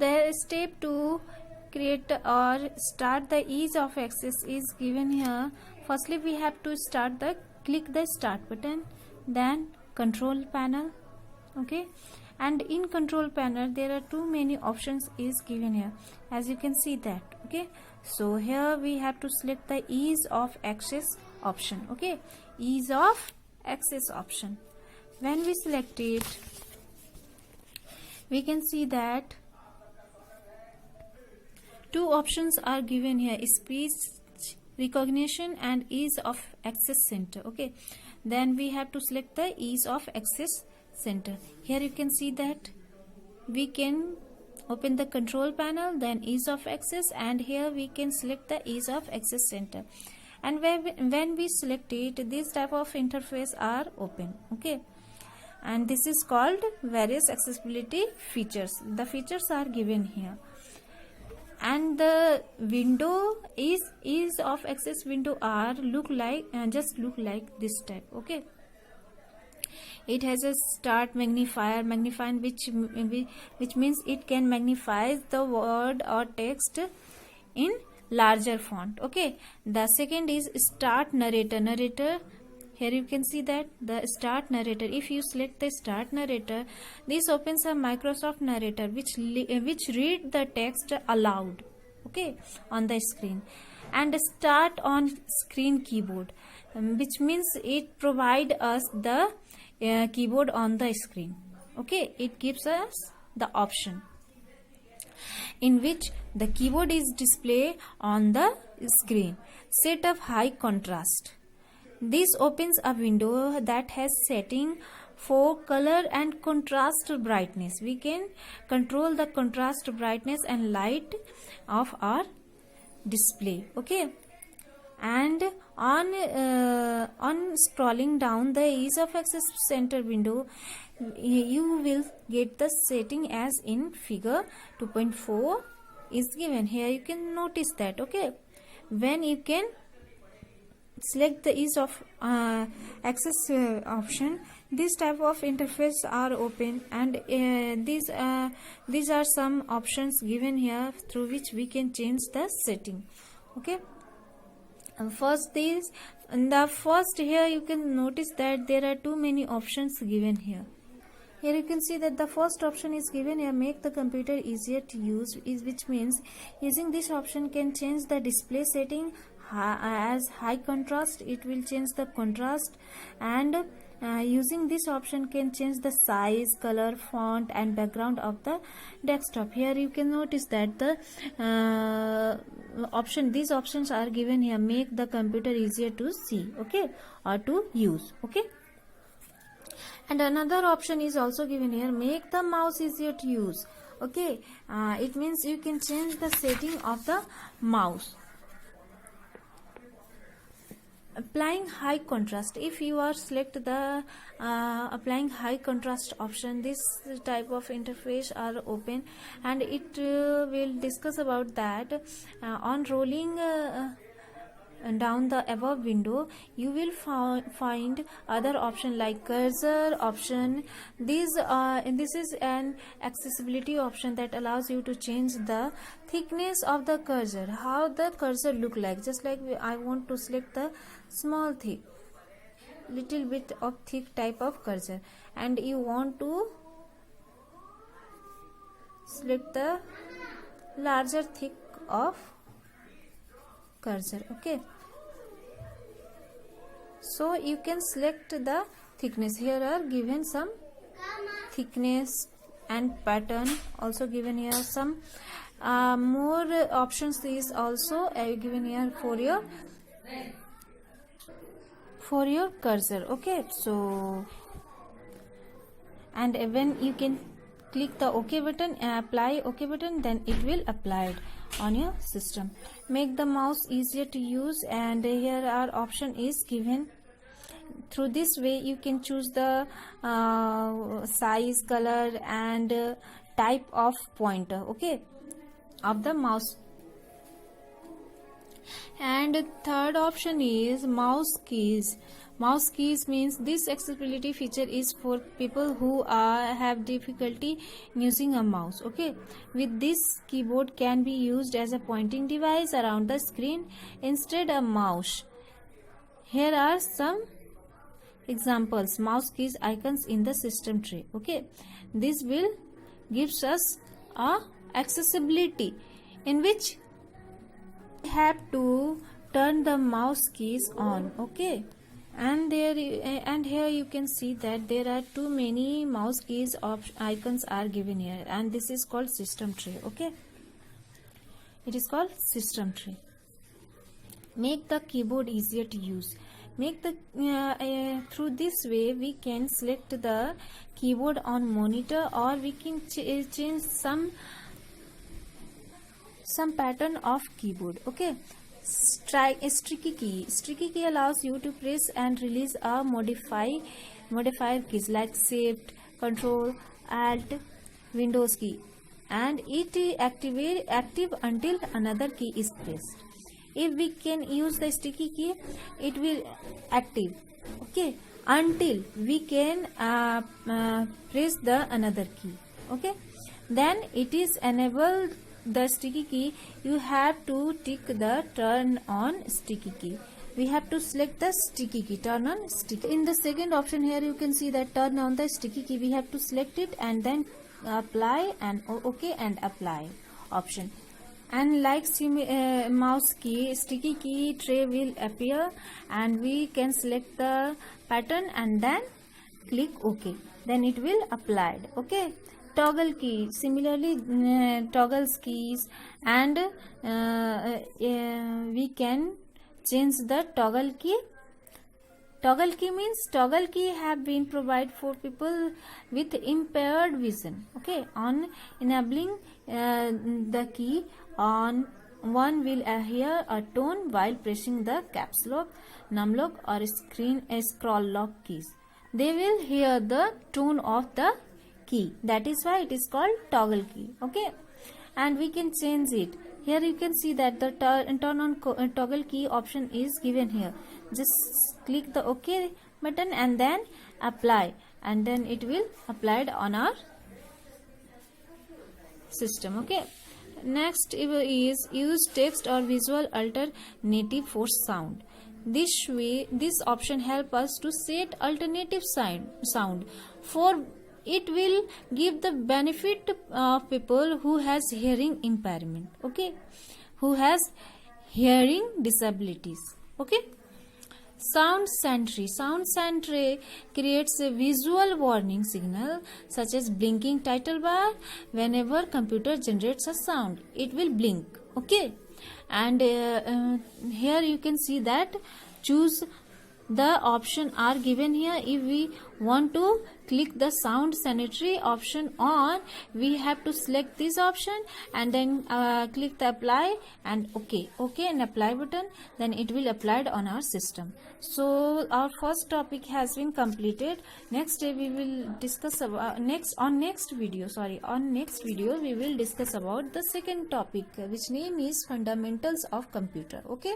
the step to create or start the ease of access is given here. Firstly, we have to click the start button, then control panel. Okay, and in control panel there are too many options is given here, as you can see that. Okay, so here we have to select the ease of access option. Okay, ease of access option. When we select it, we can see that two options are given here: speech recognition and ease of access center. Okay, then we have to select the ease of access center. Here you can see that we can open the control panel, then ease of access, and here we can select the ease of access center. And when we select it, this type of interface are open. Okay, and this is called various accessibility features. The features are given here, and the window is ease of access window are look like this type. Okay, it has a start magnifier, magnifying which means it can magnify the word or text in larger font. Okay, the second is start narrator. Here you can see that the start narrator, if you select the start narrator, this opens a Microsoft narrator which read the text aloud, okay, on the screen. And start on screen keyboard, which means it provide us the keyboard on the screen. Okay, it gives us the option in which the keyboard is displayed on the screen. Set up high contrast. This opens a window that has setting for color and contrast brightness. We can control the contrast brightness and light of our display. Okay, and on scrolling down the ease of access center window, you will get the setting as in figure 2.4 is given. Here you can notice that. Okay, when you can select the ease of access option, this type of interface are open, and these are some options given here through which we can change the setting. Okay, first here you can notice that there are too many options given here. Here you can see that the first option is given here, make the computer easier to use, which means using this option can change the display setting as high contrast. It will change the contrast, and using this option can change the size, color, font and background of the desktop. Here you can notice that the these options are given here, make the computer easier to see, okay, or to use. Okay, and another option is also given here, make the mouse easier to use. Okay, it means you can change the setting of the mouse. Applying high contrast, if you are select the applying high contrast option, this type of interface are open, and it will discuss about that. On rolling down the above window, you will find other option like cursor option. This is an accessibility option that allows you to change the thickness of the cursor, how the cursor look like. Just like I want to select the small thick, little bit of thick type of cursor, and you want to select the larger thick of cursor. Okay, so you can select the thickness. Here are given some thickness and pattern also given here. Some more options is also given here for your cursor. Okay, so and when you can click the OK button and apply OK button, then it will apply it on your system. Make the mouse easier to use, and here our option is given. Through this way you can choose the size, color and type of pointer, okay, of the mouse. And third option is mouse keys. Mouse keys means this accessibility feature is for people who have difficulty using a mouse. Okay, with this, keyboard can be used as a pointing device around the screen instead of a mouse. Here are some examples: mouse keys icons in the system tray. Okay, this will gives us a accessibility in which we have to turn the mouse keys on. Okay, and here you can see that there are too many mouse keys icons are given here, and this is called system tray. Okay, it is called system tray. Make the keyboard easier to use. Make the through this way we can select the keyboard on monitor, or we can change some pattern of keyboard. Okay, sticky key allows you to press and release a modifier keys like shift, control, alt, windows key, and it is active until another key is pressed. If we can use the sticky key, it will active, okay, until we can press the another key. Okay, then it is enabled the sticky key. You have to tick the turn on sticky key. We have to select the sticky key, turn on sticky. In the second option here you can see that turn on the sticky key. We have to select it and then apply and okay and apply option. And like mouse key, sticky key tray will appear, and we can select the pattern and then click OK. Then it will applied. Okay. Toggle key, similarly toggles keys, and we can change the toggle key. Toggle key means toggle key have been provided for people with impaired vision. Okay, on enabling the key, on one will hear a tone while pressing the caps lock, num lock, or scroll lock keys. They will hear the tone of the key. That is why it is called toggle key. Okay, and we can change it. Here you can see that the turn on toggle key option is given here. Just click the OK button and then apply, and then it will applied on our system. Okay, next is use text or visual alternative for sound. This way, this option help us to set alternative sound for it will give the benefit of people who has hearing impairment. Okay, who has hearing disabilities. Okay, sound sentry creates a visual warning signal such as blinking title bar. Whenever computer generates a sound, it will blink. Okay, and here you can see that choose the option are given here. If we want to click the sound sentry option on, we have to select this option and then click the apply and OK and apply button. Then it will applied on our system. So our first topic has been completed. Next day we will discuss about next video we will discuss about the second topic, which name is fundamentals of computer. Okay.